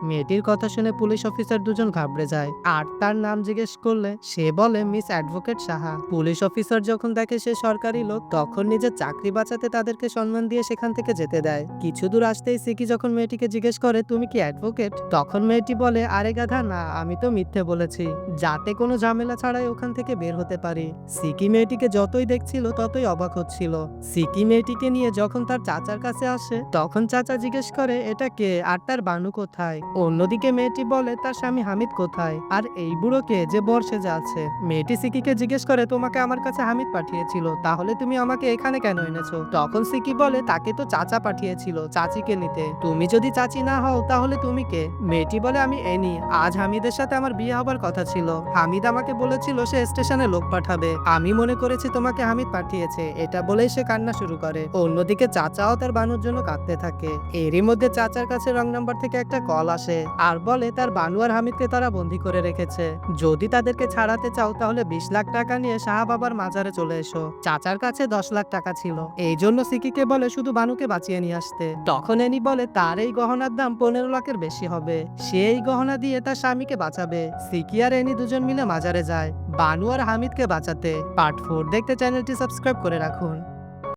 মেয়েটির কথা শুনে পুলিশ অফিসার দুজন ঘাবড়ে যায় আর তার নাম জিজ্ঞেস করলে সে বলে miss advocate Saha. Police officer যখন দেখে সে সরকারি লোক তখন নিজের চাকরি বাঁচাতে তাদেরকে সম্মান দিয়ে সেখান থেকে যেতে দেয়। কিছু দূর আসতেই সিকি যখন মেয়েটিকে জিজ্ঞেস করে তুমি কি অ্যাডভোকেট, তখন মেয়েটি বলে আরে গাধা না, আমি তো মিথ্যে বলেছি যাতে কোনো ঝামেলা ছাড়াই ওখান থেকে বের হতে পারি। সিকি মেয়েটিকে যতই দেখছিল ততই অবাক হচ্ছিল। সিকি মেয়েটিকে নিয়ে যখন তার চাচার কাছে আসে তখন চাচা জিজ্ঞেস করে এটা কে আর তার বানু কোথায়। অন্যদিকে মেয়েটি বলে তার স্বামী হামিদ কোথায় আর এই বুড়োকে যে বর্ষে যাচ্ছে। মেয়েটি সিকিকে জিজ্ঞেস করে তোমাকে আমার কাছে হামিদ পাঠিয়েছিল, তাহলে তুমি আমাকে এখানে কেন এনেছো? তখন সিকি বলে তাকে তো চাচা পাঠিয়েছিল চাচিকে নিতে, তুমি যদি চাচি না হও তাহলে তুমি কে? মেয়েটি বলে আমি এনি, আজ হামিদের সাথে আমার বিয়ে হবার কথা ছিল, হামিদ আমাকে বলেছিল সে স্টেশনে লোক পাঠাবে, আমি মনে করেছি তোমাকে হামিদ পাঠিয়েছে, এটা বলেই সে কান্না শুরু করে। অন্যদিকে চাচাও তার বানুর জন্য কাঁদতে থাকে। এরই মধ্যে চাচার কাছে রং নাম্বার থেকে একটা কল আসে আর বলে তার বানু আর হামিদকে তারা বন্দি করে রেখেছে, যদি তাদেরকে ছাড়াতে চাও তাহলে 20 লাখ টাকা নিয়ে শাহ বাবার মাজারে চলে এসো। চাচার কাছে 10 লাখ টাকা ছিল, এই জন্য সিকিকে বলে শুধু বানুকে বাঁচিয়ে নিয়ে আসতে। তখন এনি বলে তার এই গহনার দাম 15 লাখের বেশি হবে, সে এই গহনা দিয়ে তার স্বামীকে বাঁচাবে। সিকি আর এনি দুজন মিলে মাজারে যায় বানু আর হামিদকে বাঁচাতে। পার্ট 4 দেখতে চ্যানেলটি সাবস্ক্রাইব করে রাখুন।